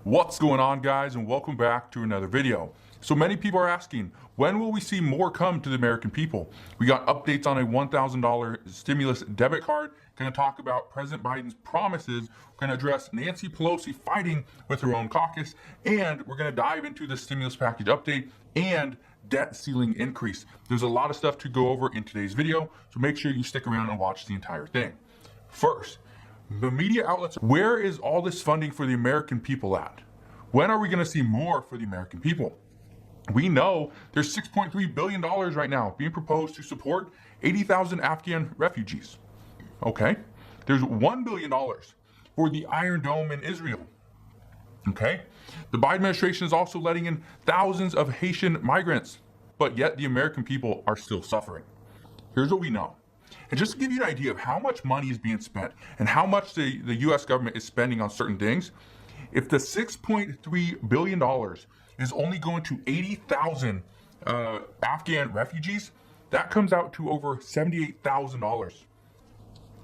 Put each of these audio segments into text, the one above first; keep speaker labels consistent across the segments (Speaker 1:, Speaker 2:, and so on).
Speaker 1: What's going on, guys, and welcome back to another video. So many people are asking, when will we see more come to the American people? We got updates on a $1,000 stimulus debit card. Going to talk about President Biden's promises. We're going to address Nancy Pelosi fighting with her own caucus, and we're going to dive into the stimulus package update and debt ceiling increase. There's a lot of stuff to go over in today's video, so make sure you stick around and watch the entire thing. First, the media outlets, where is all this funding for the American people at? When are we going to see more for the American people? We know there's $6.3 billion right now being proposed to support 80,000 Afghan refugees. Okay. There's $1 billion for the Iron Dome in Israel. Okay. The Biden administration is also letting in thousands of Haitian migrants, but yet the American people are still suffering. Here's what we know. And just to give you an idea of how much money is being spent and how much the U.S. government is spending on certain things, if the $6.3 billion is only going to 80,000 Afghan refugees, that comes out to over $78,000.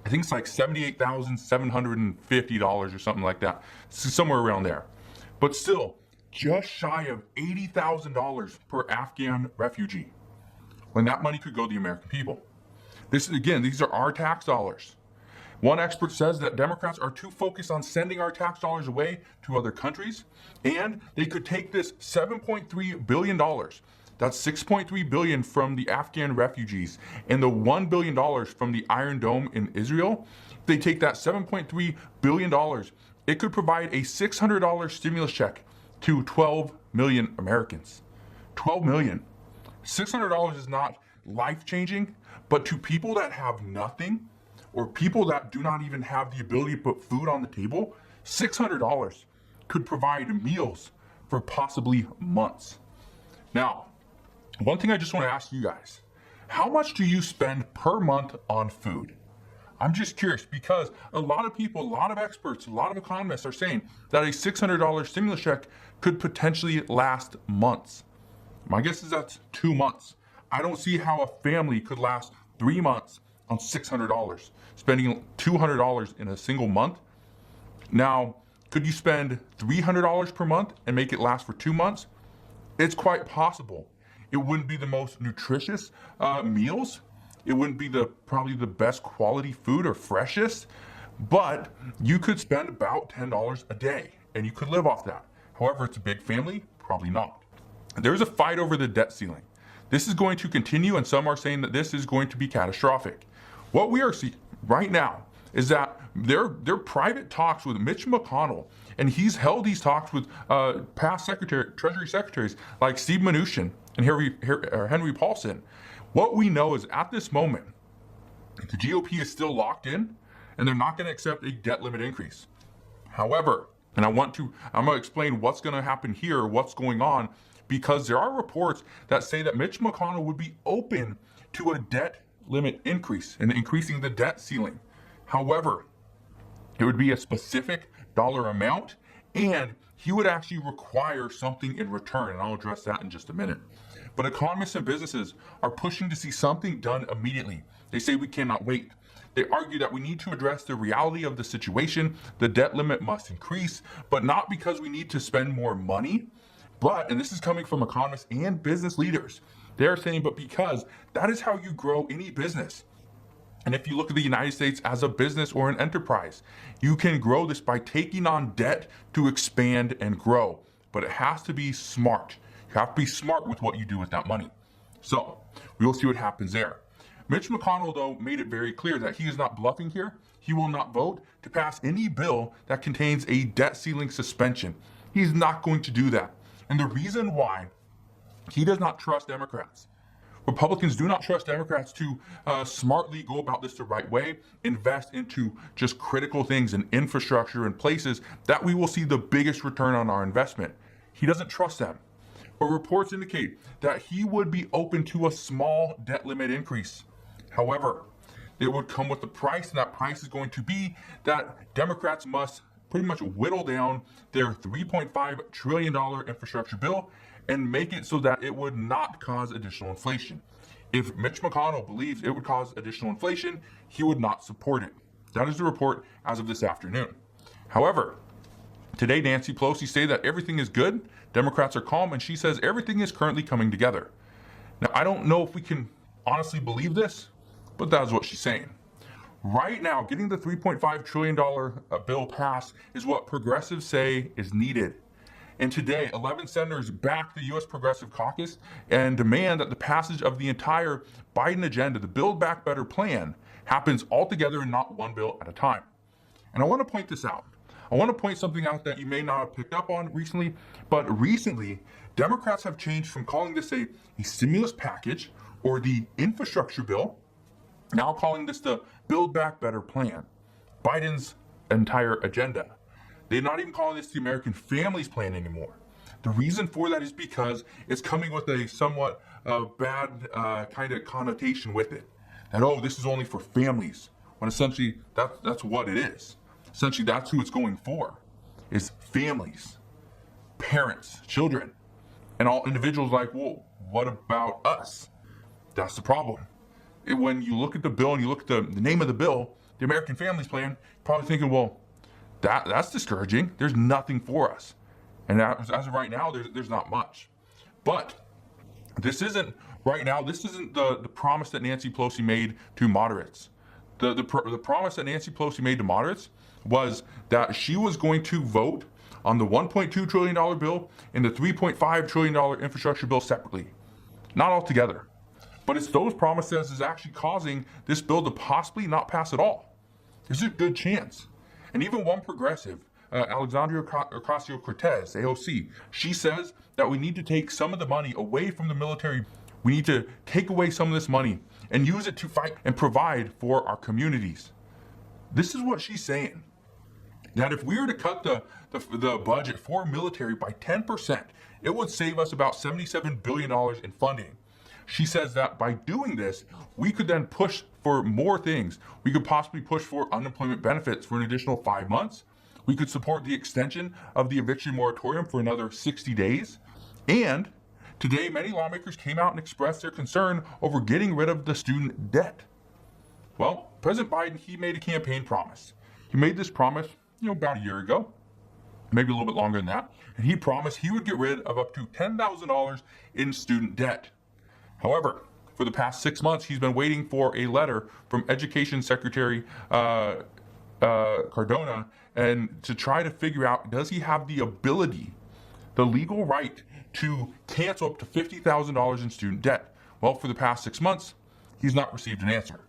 Speaker 1: I think it's like $78,750 or something like that, somewhere around there. But still, just shy of $80,000 per Afghan refugee, when that money could go to the American people. These are our tax dollars. One expert says that Democrats are too focused on sending our tax dollars away to other countries, and they could take this $7.3 billion, that's $6.3 billion from the Afghan refugees, and the $1 billion from the Iron Dome in Israel. If they take that $7.3 billion, it could provide a $600 stimulus check to 12 million Americans. 12 million. $600 is not life-changing, but to people that have nothing, or people that do not even have the ability to put food on the table, $600 could provide meals for possibly months. Now, one thing I just want to ask you guys, how much do you spend per month on food? I'm just curious, because a lot of people, a lot of experts, a lot of economists are saying that a $600 stimulus check could potentially last months. My guess is that's 2 months. I don't see how a family could last 3 months on $600, spending $200 in a single month. Now, could you spend $300 per month and make it last for 2 months? It's quite possible. It wouldn't be the most nutritious meals. It wouldn't be probably the best quality food or freshest, but you could spend about $10 a day and you could live off that. However, it's a big family, probably not. There's a fight over the debt ceiling. This is going to continue, and some are saying that this is going to be catastrophic. What we are seeing right now is that there are private talks with Mitch McConnell, and he's held these talks with past Treasury secretaries like Steve Mnuchin and Henry Paulson. What we know is at this moment, the GOP is still locked in, and they're not going to accept a debt limit increase. However, and I'm going to explain what's going to happen here, what's going on, because there are reports that say that Mitch McConnell would be open to a debt limit increase and increasing the debt ceiling. However, it would be a specific dollar amount, and he would actually require something in return, and I'll address that in just a minute. But economists and businesses are pushing to see something done immediately. They say we cannot wait. They argue that we need to address the reality of the situation. The debt limit must increase, but not because we need to spend more money, but, and this is coming from economists and business leaders, they're saying, but because that is how you grow any business. And if you look at the United States as a business or an enterprise, you can grow this by taking on debt to expand and grow. But it has to be smart. You have to be smart with what you do with that money. So we will see what happens there. Mitch McConnell, though, made it very clear that he is not bluffing here. He will not vote to pass any bill that contains a debt ceiling suspension. He's not going to do that. And the reason why, he does not trust Democrats. Republicans do not trust Democrats to smartly go about this the right way, invest into just critical things in infrastructure and places that we will see the biggest return on our investment. He doesn't trust them. But reports indicate that he would be open to a small debt limit increase. However, it would come with a price, and that price is going to be that Democrats must pretty much whittle down their $3.5 trillion infrastructure bill and make it so that it would not cause additional inflation. If Mitch McConnell believes it would cause additional inflation, he would not support it. That is the report as of this afternoon. However, Today, Nancy Pelosi stated that everything is good, Democrats are calm, and she says everything is currently coming together. Now, I don't know if we can honestly believe this, but that is what she's saying. Right now, getting the $3.5 trillion bill passed is what progressives say is needed. And today, 11 senators backed the U.S. Progressive Caucus and demand that the passage of the entire Biden agenda, the Build Back Better plan, happens all together and not one bill at a time. And I want to point this out. I want to point something out that you may not have picked up on recently, but recently, Democrats have changed from calling this a stimulus package or the infrastructure bill, now calling this the Build Back Better plan, Biden's entire agenda. They're not even calling this the American Families Plan anymore. The reason for that is because it's coming with a somewhat bad kind of connotation with it. That, oh, this is only for families, when essentially that's what it is. Essentially, that's who it's going for, is families, parents, children, and all individuals like, well, what about us? That's the problem. When you look at the bill and you look at the name of the bill, the American Families Plan, you're probably thinking, well, that's discouraging. There's nothing for us. And as of right now, there's not much. But this isn't the promise that Nancy Pelosi made to moderates. The promise that Nancy Pelosi made to moderates was that she was going to vote on the $1.2 trillion bill and the $3.5 trillion infrastructure bill separately, not all together. But it's those promises is actually causing this bill to possibly not pass at all. There's a good chance. And even one progressive, Alexandria Ocasio-Cortez, AOC, she says that we need to take some of the money away from the military. We need to take away some of this money and use it to fight and provide for our communities. This is what she's saying. That if we were to cut the budget for military by 10%, it would save us about $77 billion in funding. She says that by doing this, we could then push for more things. We could possibly push for unemployment benefits for an additional 5 months. We could support the extension of the eviction moratorium for another 60 days. And today, many lawmakers came out and expressed their concern over getting rid of the student debt. Well, President Biden, he made a campaign promise. He made this promise, about a year ago, maybe a little bit longer than that. And he promised he would get rid of up to $10,000 in student debt. However, for the past 6 months, he's been waiting for a letter from Education Secretary Cardona and to try to figure out, does he have the ability, the legal right to cancel up to $50,000 in student debt? Well, for the past 6 months, he's not received an answer.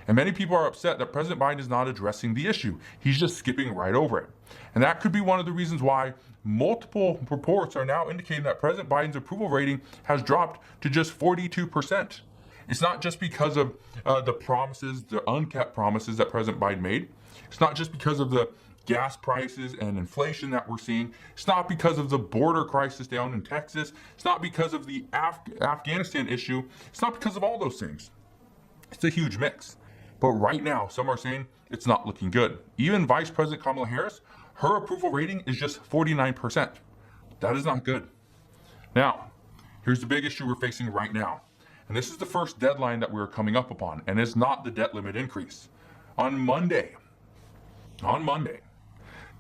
Speaker 1: And many people are upset that President Biden is not addressing the issue. He's just skipping right over it. And that could be one of the reasons why multiple reports are now indicating that President Biden's approval rating has dropped to just 42%. It's not just because of the promises, the unkept promises that President Biden made. It's not just because of the gas prices and inflation that we're seeing. It's not because of the border crisis down in Texas. It's not because of the Afghanistan issue. It's not because of all those things. It's a huge mix. But right now, some are saying it's not looking good. Even Vice President Kamala Harris, her approval rating is just 49%. That is not good. Now, here's the big issue we're facing right now. And this is the first deadline that we're coming up upon, and it's not the debt limit increase. On Monday,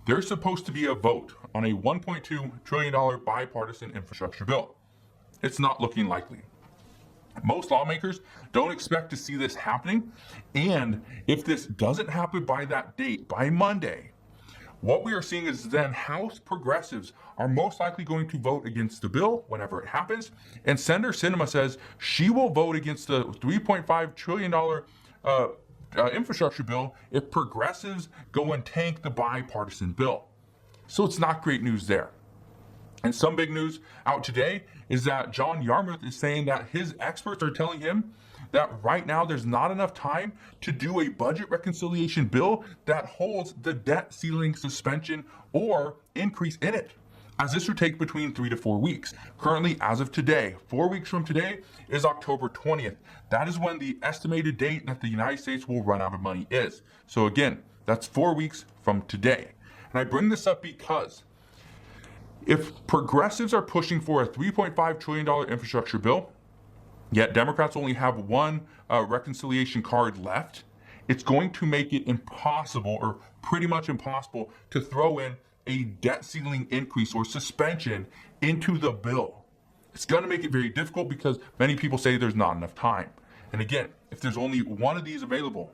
Speaker 1: there's supposed to be a vote on a $1.2 trillion bipartisan infrastructure bill. It's not looking likely. Most lawmakers don't expect to see this happening, and if this doesn't happen by that date, by Monday, what we are seeing is then House progressives are most likely going to vote against the bill whenever it happens, and Senator Sinema says she will vote against the $3.5 trillion infrastructure bill if progressives go and tank the bipartisan bill. So it's not great news there. And some big news out today is that John Yarmuth is saying that his experts are telling him that right now there's not enough time to do a budget reconciliation bill that holds the debt ceiling suspension or increase in it, as this would take between 3 to 4 weeks. Currently, as of today, 4 weeks from today is October 20th. That is when the estimated date that the United States will run out of money is. So again, that's 4 weeks from today. And I bring this up because if progressives are pushing for a $3.5 trillion infrastructure bill, yet Democrats only have one reconciliation card left, it's going to make it impossible, or pretty much impossible, to throw in a debt ceiling increase or suspension into the bill. It's going to make it very difficult because many people say there's not enough time. And again, if there's only one of these available,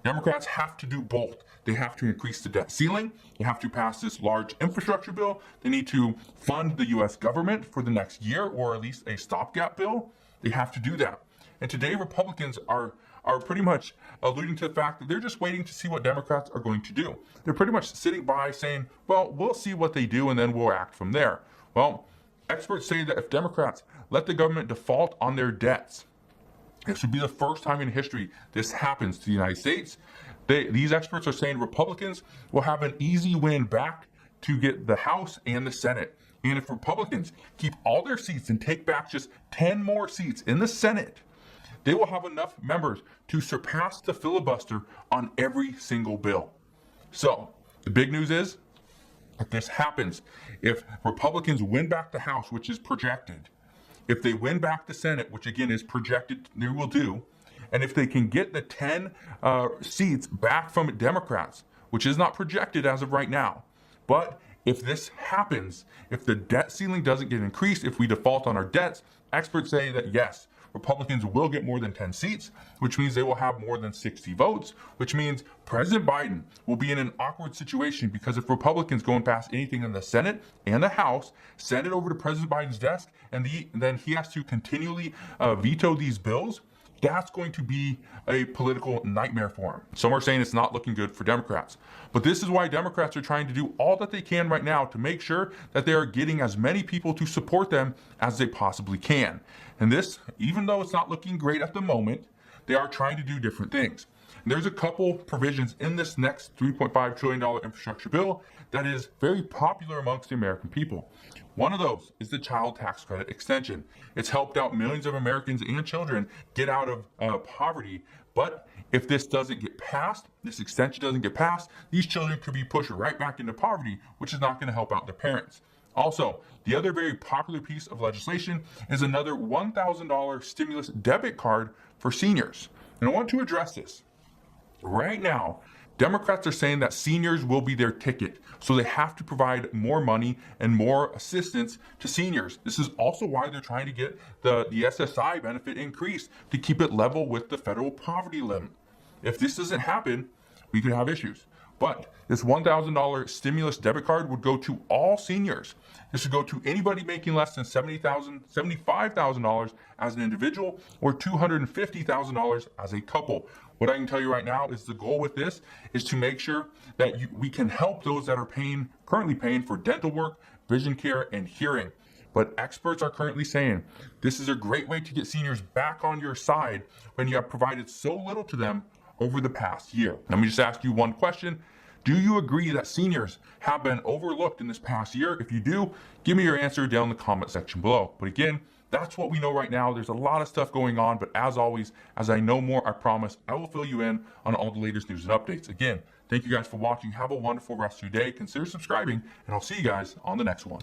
Speaker 1: Democrats have to do both. They have to increase the debt ceiling. They have to pass this large infrastructure bill. They need to fund the U.S. government for the next year, or at least a stopgap bill. They have to do that. And today, Republicans are pretty much alluding to the fact that they're just waiting to see what Democrats are going to do. They're pretty much sitting by saying, well, we'll see what they do and then we'll act from there. Well, experts say that if Democrats let the government default on their debts, this would be the first time in history this happens to the United States. These experts are saying Republicans will have an easy win back to get the House and the Senate. And if Republicans keep all their seats and take back just 10 more seats in the Senate, they will have enough members to surpass the filibuster on every single bill. So the big news is, if this happens, if Republicans win back the House, which is projected, if they win back the Senate, which again is projected they will do, and if they can get the 10 seats back from Democrats, which is not projected as of right now, but if this happens, if the debt ceiling doesn't get increased, if we default on our debts, experts say that yes, Republicans will get more than 10 seats, which means they will have more than 60 votes, which means President Biden will be in an awkward situation because if Republicans go and pass anything in the Senate and the House, send it over to President Biden's desk, and then he has to continually veto these bills, that's going to be a political nightmare for him. Some are saying it's not looking good for Democrats. But this is why Democrats are trying to do all that they can right now to make sure that they are getting as many people to support them as they possibly can. And this, even though it's not looking great at the moment, they are trying to do different things. And there's a couple provisions in this next $3.5 trillion infrastructure bill that is very popular amongst the American people. One of those is the child tax credit extension. It's helped out millions of Americans and children get out of poverty. But if this doesn't get passed, this extension doesn't get passed, these children could be pushed right back into poverty, which is not going to help out their parents. Also, the other very popular piece of legislation is another $1,000 stimulus debit card for seniors. And I want to address this. Right now, Democrats are saying that seniors will be their ticket, so they have to provide more money and more assistance to seniors. This is also why they're trying to get the SSI benefit increased to keep it level with the federal poverty limit. If this doesn't happen, we could have issues. But this $1,000 stimulus debit card would go to all seniors. This would go to anybody making less than $75,000 as an individual or $250,000 as a couple. What I can tell you right now is the goal with this is to make sure that we can help those that are currently paying for dental work, vision care, and hearing. But experts are currently saying this is a great way to get seniors back on your side when you have provided so little to them over the past year. Let me just ask you one question. Do you agree that seniors have been overlooked in this past year? If you do, give me your answer down in the comment section below. But again, that's what we know right now. There's a lot of stuff going on, but as always, as I know more, I promise I will fill you in on all the latest news and updates. Again, thank you guys for watching. Have a wonderful rest of your day. Consider subscribing, and I'll see you guys on the next one.